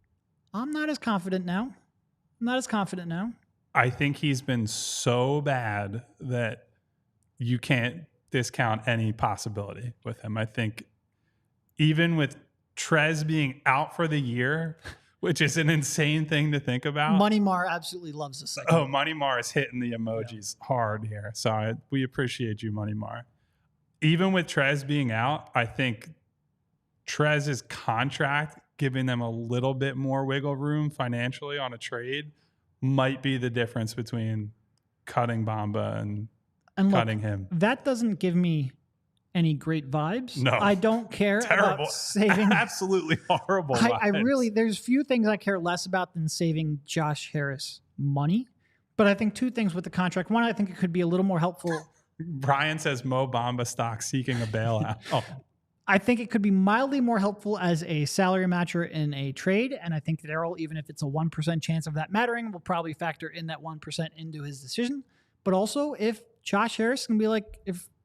I'm not as confident now. I think he's been so bad that you can't discount any possibility with him. I think even with Trez being out for the year, which is an insane thing to think about. Money Mar absolutely loves the second. Oh, Money Mar is hitting the emojis hard here. So we appreciate you, Money Mar. Even with Trez being out, I think Trez's contract giving them a little bit more wiggle room financially on a trade might be the difference between cutting Bamba and cutting him. That doesn't give me any great vibes. No. I don't care about saving. Absolutely horrible vibes. There's few things I care less about than saving Josh Harris money. But I think two things with the contract. One, I think it could be a little more helpful. Brian says Mo Bamba stock seeking a bailout. I think it could be mildly more helpful as a salary matcher in a trade. And I think Daryl, even if it's a 1% chance of that mattering, will probably factor in that 1% into his decision. But also, if Josh Harris can be like,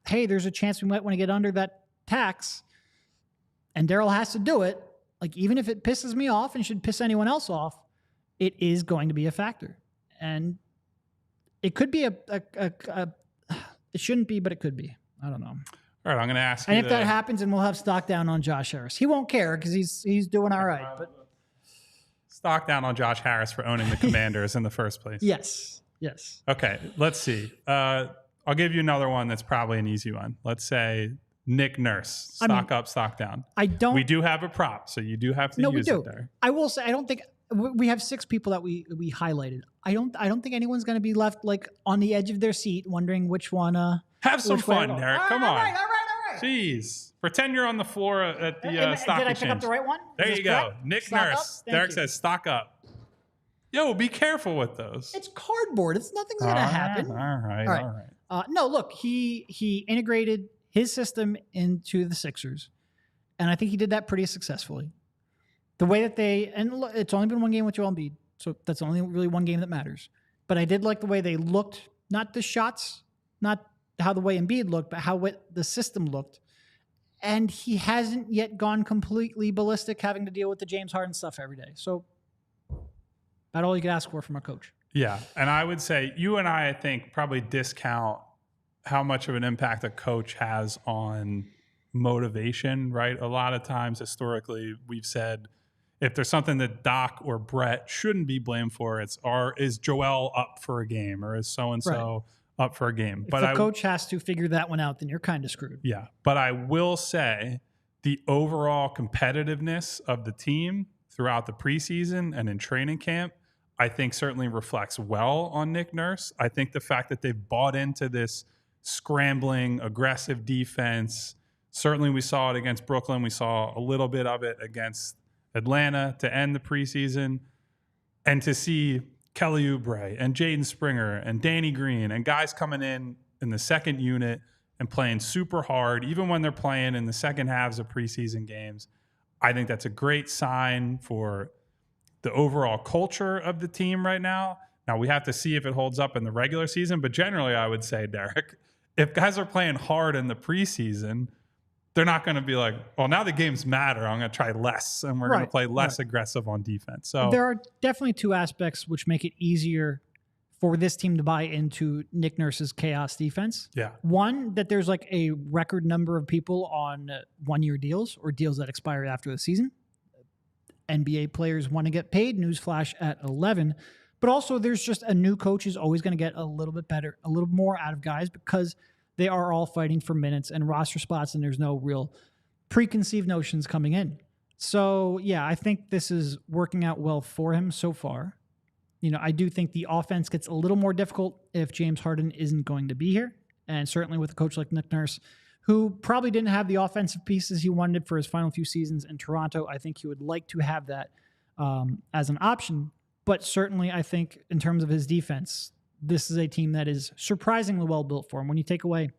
hey, there's a chance we might want to get under that tax, and Daryl has to do it, like even if it pisses me off and should piss anyone else off, it is going to be a factor. And it could be it shouldn't be, but it could be. I don't know. All right, I'm going to ask you. And if that happens, and we'll have stock down on Josh Harris. He won't care because he's doing all right. But stock down on Josh Harris for owning the Commanders in the first place. Yes. Okay, let's see. I'll give you another one that's probably an easy one. Let's say Nick Nurse. Stock up, stock down. We do have a prop, so you do have to use it there. I will say, I don't think we have 6 people that we highlighted. I don't think anyone's going to be left like on the edge of their seat wondering which one. Have some fun, Derek. Come on. All right. Jeez. Pretend you're on the floor at the stock exchange. Did I pick up the right one? There you go. Nick stock Nurse. Derek says stock up. Yo, be careful with those. It's cardboard. Nothing's going to happen. All right. No, look, he integrated his system into the Sixers, and I think he did that pretty successfully. The way that it's only been one game with Joel Embiid, so that's only really one game that matters. But I did like the way they looked, not the shots, not how the way Embiid looked, but how the system looked. And he hasn't yet gone completely ballistic having to deal with the James Harden stuff every day. So about all you could ask for from a coach. Yeah, and I would say you and I think, probably discount how much of an impact a coach has on motivation, right? A lot of times historically we've said if there's something that Doc or Brett shouldn't be blamed for, is Joel up for a game or is so-and-so up for a game? If the coach has to figure that one out, then you're kind of screwed. Yeah, but I will say the overall competitiveness of the team throughout the preseason and in training camp, I think certainly reflects well on Nick Nurse. I think the fact that they've bought into this scrambling, aggressive defense, certainly we saw it against Brooklyn. We saw a little bit of it against Atlanta to end the preseason. And to see Kelly Oubre and Jaden Springer and Danny Green and guys coming in the second unit and playing super hard, even when they're playing in the second halves of preseason games, I think that's a great sign for the overall culture of the team right now. Now, we have to see if it holds up in the regular season, but generally I would say, Derek, if guys are playing hard in the preseason, they're not going to be like, well, now the games matter, I'm going to try less, and we're going to play less aggressive on defense. So there are definitely 2 aspects which make it easier for this team to buy into Nick Nurse's chaos defense. Yeah. One, that there's like a record number of people on 1-year deals or deals that expire after the season. NBA players want to get paid, newsflash at 11. But also there's just a new coach is always going to get a little bit better, a little more out of guys because they are all fighting for minutes and roster spots, and there's no real preconceived notions coming in. So, yeah, I think this is working out well for him so far. You know, I do think the offense gets a little more difficult if James Harden isn't going to be here. And certainly with a coach like Nick Nurse, who probably didn't have the offensive pieces he wanted for his final few seasons in Toronto, I think he would like to have that as an option. But certainly I think in terms of his defense, this is a team that is surprisingly well built for him. When you take away,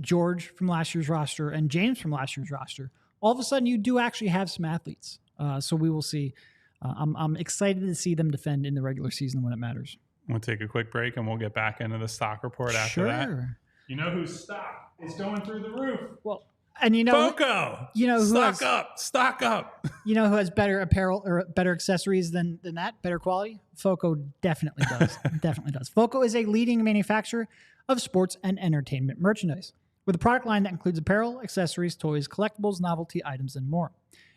George from last year's roster and James from last year's roster, all of a sudden you do actually have some athletes So we will see. I'm excited to see them defend in the regular season when it matters. We'll take a quick break and we'll get back into the stock report after that. You know whose stock is going through the roof? Well, and Foco. Stock up. You know who has better apparel or better accessories than that? Better quality? Foco definitely does. Definitely does. Foco is a leading manufacturer of sports and entertainment merchandise with a product line that includes apparel, accessories, toys, collectibles, novelty items, and more.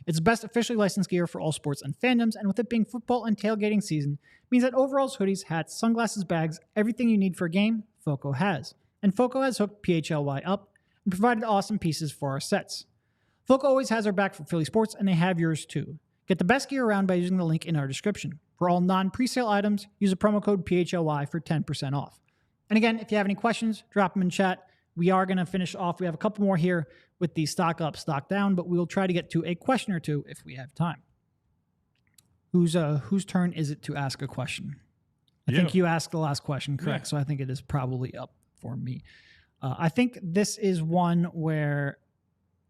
It's the best officially licensed gear for all sports and fandoms, and with it being football and tailgating season, means that overalls, hoodies, hats, sunglasses, bags, everything you need for a game, Foco has. And Foco has hooked PHLY up and provided awesome pieces for our sets. Foco always has our back for Philly sports, and they have yours too. Get the best gear around by using the link in our description. For all non-presale items, use a promo code PHLY for 10% off. And again, if you have any questions, drop them in chat. We are going to finish off. We have a couple more here with the stock up, stock down, but we'll try to get to a question or two if we have time. Whose turn is it to ask a question? I think you asked the last question, correct? Yeah. So I think it is probably up for me. I think this is one where,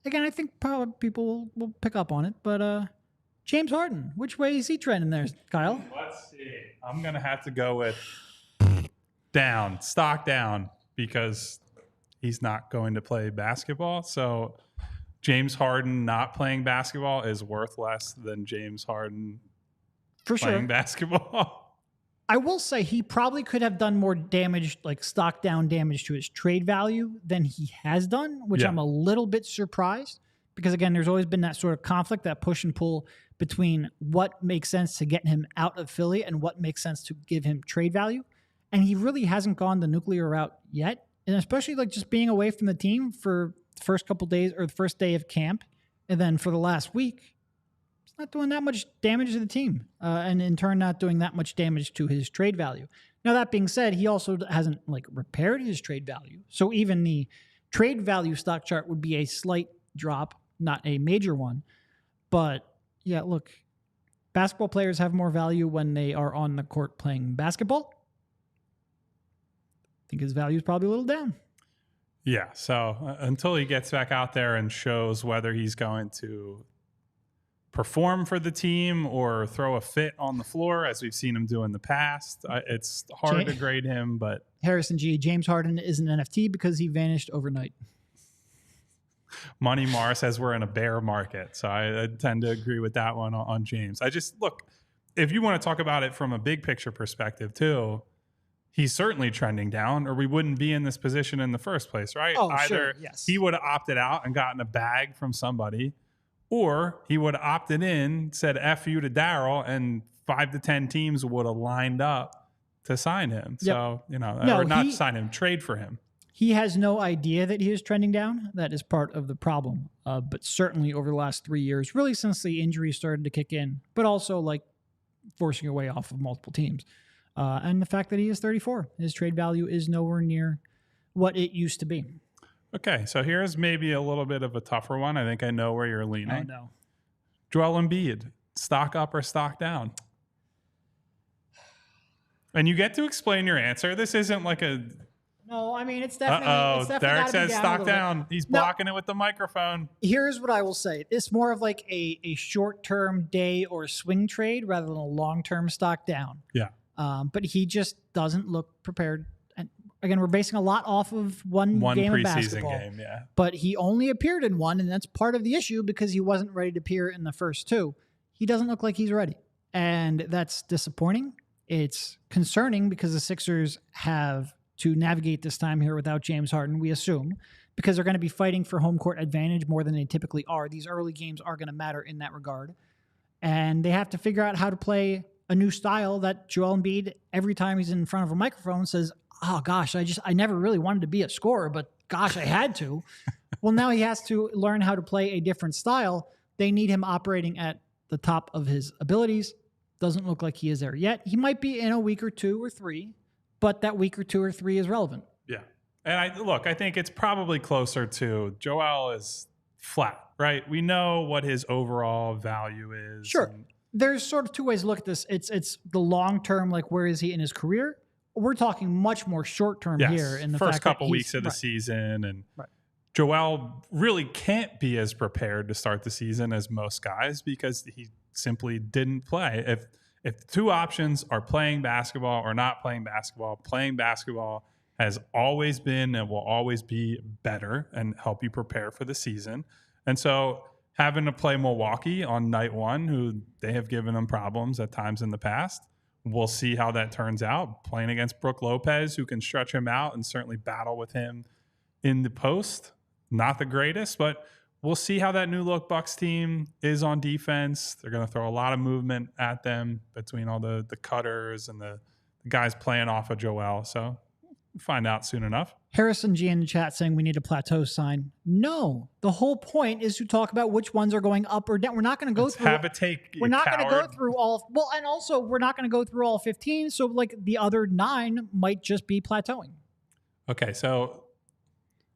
again, I think probably people will pick up on it, but James Harden, which way is he trending there, Kyle? Let's see. I'm going to have to go with down, stock down, because he's not going to play basketball. So James Harden not playing basketball is worth less than James Harden playing basketball. I will say he probably could have done more damage, like stock down damage to his trade value than he has done, which I'm a little bit surprised because, again, there's always been that sort of conflict, that push and pull between what makes sense to get him out of Philly and what makes sense to give him trade value. And he really hasn't gone the nuclear route yet. And especially like just being away from the team for the first couple days or the first day of camp. And then for the last week, it's not doing that much damage to the team. And in turn, not doing that much damage to his trade value. Now, that being said, he also hasn't like repaired his trade value. So even the trade value stock chart would be a slight drop, not a major one. But yeah, look, basketball players have more value when they are on the court playing basketball. I think his value is probably a little down. Yeah, so until he gets back out there and shows whether he's going to perform for the team or throw a fit on the floor, as we've seen him do in the past, it's hard to grade him. But Harrison G, James Harden is an NFT because he vanished overnight. Money Mars says we're in a bear market, so I tend to agree with that one on James. I just, look, if you want to talk about it from a big picture perspective too, he's certainly trending down, or we wouldn't be in this position in the first place, right? Either he would have opted out and gotten a bag from somebody, or he would have opted in, said F you to Daryl, and 5 to 10 teams would have lined up to sign him. Yep. So, or not sign him, trade for him. He has no idea that he is trending down. That is part of the problem. But certainly over the last 3 years, really since the injuries started to kick in, but also like forcing away off of multiple teams. And the fact that he is 34, his trade value is nowhere near what it used to be. Okay, so here's maybe a little bit of a tougher one. I think I know where you're leaning. Oh, no. Joel Embiid, stock up or stock down? And you get to explain your answer. This isn't like a... No, I mean, it's definitely Derek says stock down. He's blocking it with the microphone. Here's what I will say. It's more of like a short-term day or swing trade rather than a long-term stock down. Yeah. But he just doesn't look prepared. And again, we're basing a lot off of one game of basketball. Game, yeah. But he only appeared in one, and that's part of the issue because he wasn't ready to appear in the first two. He doesn't look like he's ready. And that's disappointing. It's concerning because the Sixers have to navigate this time here without James Harden, we assume, because they're going to be fighting for home court advantage more than they typically are. These early games are going to matter in that regard. And they have to figure out how to play a new style that Joel Embiid, every time he's in front of a microphone, says, oh, gosh, I never really wanted to be a scorer, but gosh, I had to. Well, now he has to learn how to play a different style. They need him operating at the top of his abilities. Doesn't look like he is there yet. He might be in a week or 2 or 3, but that week or 2 or 3 is relevant. Yeah. And I think it's probably closer to Joel is flat, right? We know what his overall value is. Sure. There's sort of 2 ways to look at this. It's the long term, like where is he in his career? We're talking much more short term here in the first couple weeks of the season. And Joel really can't be as prepared to start the season as most guys because he simply didn't play. If two options are playing basketball or not playing basketball has always been and will always be better and help you prepare for the season. And so having to play Milwaukee on night one, who they have given them problems at times in the past, we'll see how that turns out. Playing against Brook Lopez, who can stretch him out and certainly battle with him in the post. Not the greatest, but we'll see how that new look Bucks team is on defense. They're going to throw a lot of movement at them between all the cutters and the guys playing off of Joel. So we'll find out soon enough. Harrison G in the chat saying we need a plateau sign. No, the whole point is to talk about which ones are going up or down. We're not going to go through. Have a take. We're not going to go through all. Well, and also we're not going to go through all 15. So like the other 9 might just be plateauing. Okay, so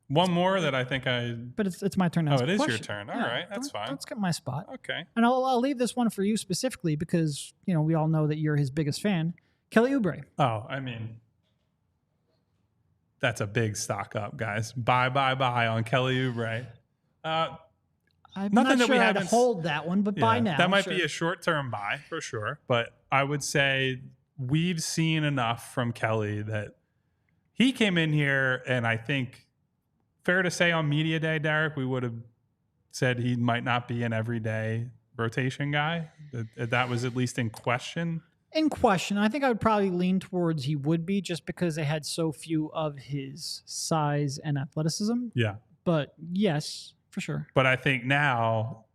one more that I think But it's my turn to ask it a is question. your turn. All right, that's fine. Let's get my spot. Okay. And I'll leave this one for you specifically because, we all know that you're his biggest fan. Kelly Oubre. Oh, I mean, that's a big stock up, guys. Buy on Kelly Oubre. I'm nothing not that sure we I'd haven't hold that one, but buy now. That might sure. be a short-term buy for sure. But I would say we've seen enough from Kelly that he came in here, and I think fair to say on media day, Derek, we would have said he might not be an everyday rotation guy. That was at least in question. In question, I think I would probably lean towards he would be just because they had so few of his size and athleticism. Yeah. But yes, for sure. But I think now,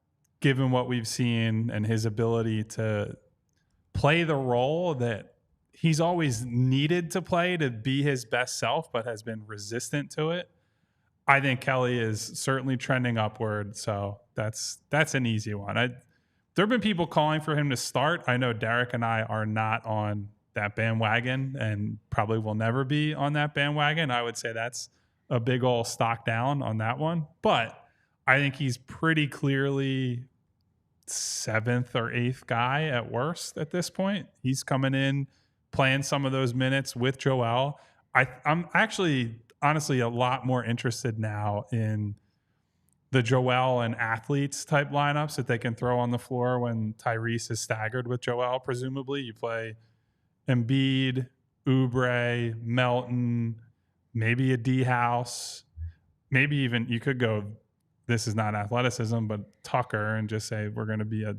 given what we've seen and his ability to play the role that he's always needed to play to be his best self, but has been resistant to it, I think Kelly is certainly trending upward. So that's an easy one. There have been people calling for him to start. I know Derek and I are not on that bandwagon and probably will never be on that bandwagon. I would say that's a big old stock down on that one. But I think he's pretty clearly 7th or 8th guy at worst at this point. He's coming in, playing some of those minutes with Joel. I'm actually honestly a lot more interested now in the Joel and athletes type lineups that they can throw on the floor when Tyrese is staggered with Joel. Presumably you play Embiid, Oubre, Melton, maybe a D-House, maybe even you could go, this is not athleticism, but Tucker, and just say we're going to be a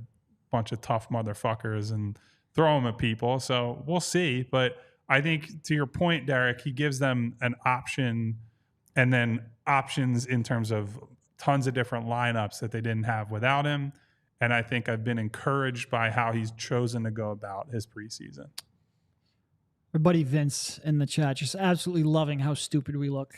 bunch of tough motherfuckers and throw them at people. So we'll see. But I think to your point, Derek, he gives them an option and then options in terms of tons of different lineups that they didn't have without him. And I think I've been encouraged by how he's chosen to go about his preseason. My buddy Vince in the chat just absolutely loving how stupid we look.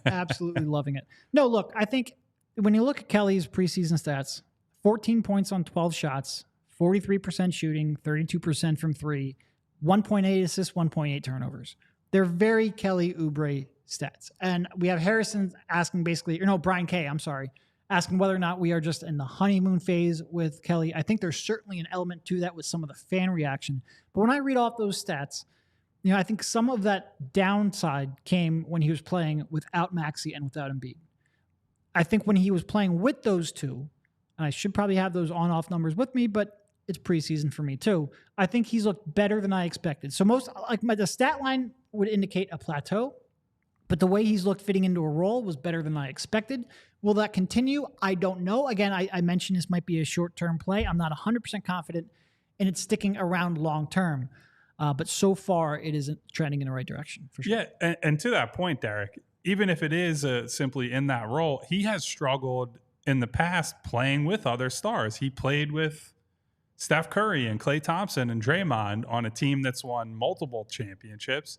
Absolutely loving it. No, look, I think when you look at Kelly's preseason stats, 14 points on 12 shots, 43% shooting, 32% from 3, 1.8 assists, 1.8 turnovers. They're very Kelly Oubre stats. And we have Harrison asking Brian K, I'm sorry, asking whether or not we are just in the honeymoon phase with Kelly. I think there's certainly an element to that with some of the fan reaction. But when I read off those stats, I think some of that downside came when he was playing without Maxey and without Embiid. I think when he was playing with those two, and I should probably have those on-off numbers with me, but it's preseason for me too. I think he's looked better than I expected. So the stat line would indicate a plateau, but the way he's looked fitting into a role was better than I expected. Will that continue? I don't know. Again, I mentioned this might be a short-term play. I'm not 100% confident in it sticking around long-term. But so far, it isn't trending in the right direction, for sure. Yeah, and to that point, Derek, even if it is simply in that role, he has struggled in the past playing with other stars. He played with Steph Curry and Klay Thompson and Draymond on a team that's won multiple championships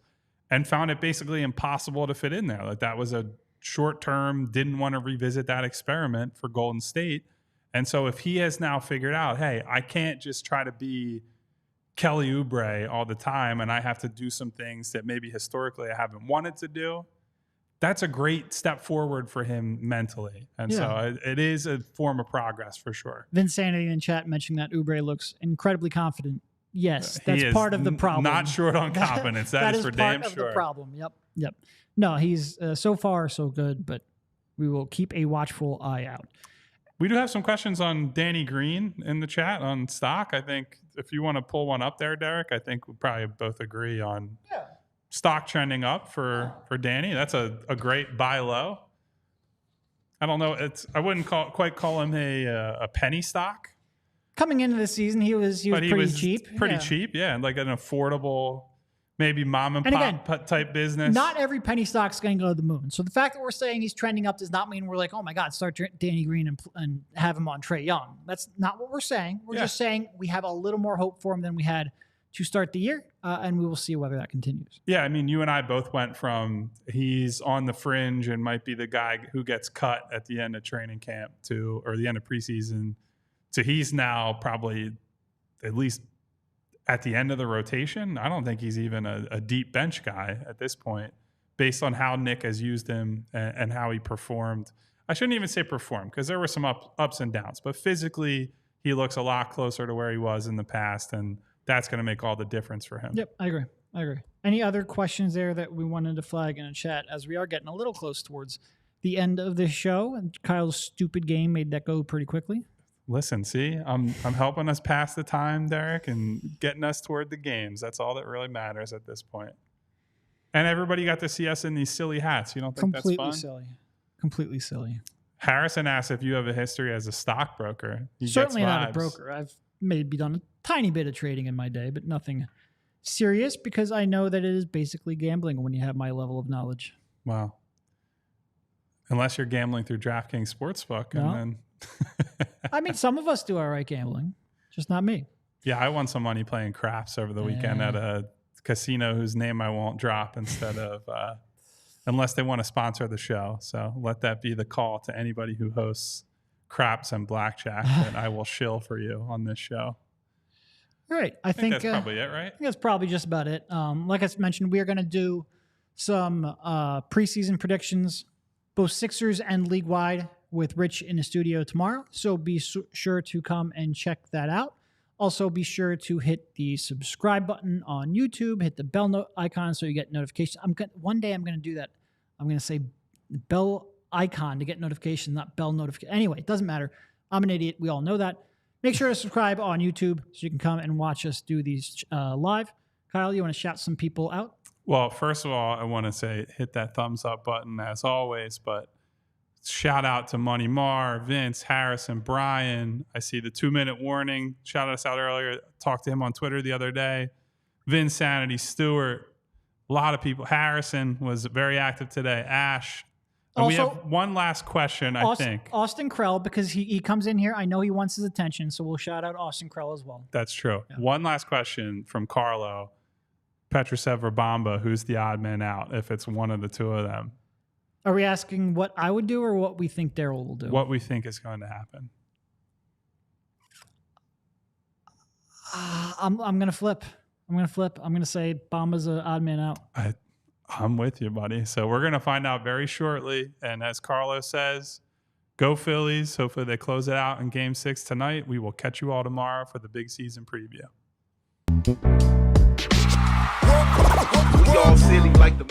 and found it basically impossible to fit in there. Like that was a short term, didn't want to revisit that experiment for Golden State. And so if he has now figured out, hey, I can't just try to be Kelly Oubre all the time and I have to do some things that maybe historically I haven't wanted to do, that's a great step forward for him mentally. And so it is a form of progress for sure. Vince Sanity in chat mentioning that Oubre looks incredibly confident. Yes, that's part of the problem. Not short on confidence. that is for damn sure. Part of the problem. Yep. No, he's so far so good, but we will keep a watchful eye out. We do have some questions on Danny Green in the chat on stock. I think if you want to pull one up there, Derek, I think we probably both agree on stock trending up for Danny. That's a great buy low. I don't know. I wouldn't quite call him a penny stock. Coming into the season, he was pretty cheap. Pretty cheap, yeah. Like an affordable, maybe mom and pop type business. Not every penny stock's going to go to the moon. So the fact that we're saying he's trending up does not mean we're like, oh my God, start Danny Green and have him on Trae Young. That's not what we're saying. We're just saying we have a little more hope for him than we had to start the year, and we will see whether that continues. Yeah, I mean, you and I both went from he's on the fringe and might be the guy who gets cut at the end of training camp or the end of preseason to he's now probably at least at the end of the rotation. I don't think he's even a deep bench guy at this point based on how Nick has used him and how he performed. I shouldn't even say performed because there were some ups and downs, but physically he looks a lot closer to where he was in the past, and that's going to make all the difference for him. Yep, I agree. Any other questions there that we wanted to flag in a chat as we are getting a little close towards the end of this show? And Kyle's stupid game made that go pretty quickly. Listen, see, I'm helping us pass the time, Derek, and getting us toward the games. That's all that really matters at this point. And everybody got to see us in these silly hats. You don't think that's fun? Completely silly. Harrison asked if you have a history as a stockbroker. Certainly not a broker. I've maybe done a tiny bit of trading in my day, but nothing serious because I know that it is basically gambling when you have my level of knowledge. Wow. Unless you're gambling through DraftKings Sportsbook. No. And then I mean, some of us do all right gambling, just not me. Yeah, I won some money playing craps over the weekend at a casino whose name I won't drop instead of unless they want to sponsor the show. So let that be the call to anybody who hosts craps and blackjack that I will shill for you on this show. All right. I think that's probably it, right? I think that's probably just about it. Like I mentioned, we are going to do some preseason predictions, both Sixers and league-wide, with Rich in the studio tomorrow. So be sure to come and check that out. Also, be sure to hit the subscribe button on YouTube, hit the bell icon so you get notifications. One day I'm going to do that. I'm going to say bell icon to get notifications, not bell notification. Anyway, it doesn't matter. I'm an idiot. We all know that. Make sure to subscribe on YouTube so you can come and watch us do these live. Kyle, you want to shout some people out? Well, first of all, I want to say hit that thumbs up button as always, but shout out to Money Mar, Vince, Harrison, Brian. I see the 2-minute warning. Shouted us out earlier. Talked to him on Twitter the other day. Vince Sanity, Stewart, a lot of people. Harrison was very active today. Ash. And also, we have one last question, I think. Austin Krell, because he comes in here. I know he wants his attention, so we'll shout out Austin Krell as well. That's true. Yeah. One last question from Carlo. Petrosev or Bamba, who's the odd man out if it's one of the two of them? Are we asking what I would do or what we think Daryl will do? What we think is going to happen. I'm going to flip. I'm going to say Bamba's an odd man out. I'm with you, buddy. So we're going to find out very shortly. And as Carlos says, go Phillies. Hopefully they close it out in Game 6 tonight. We will catch you all tomorrow for the big season preview. We all silly like the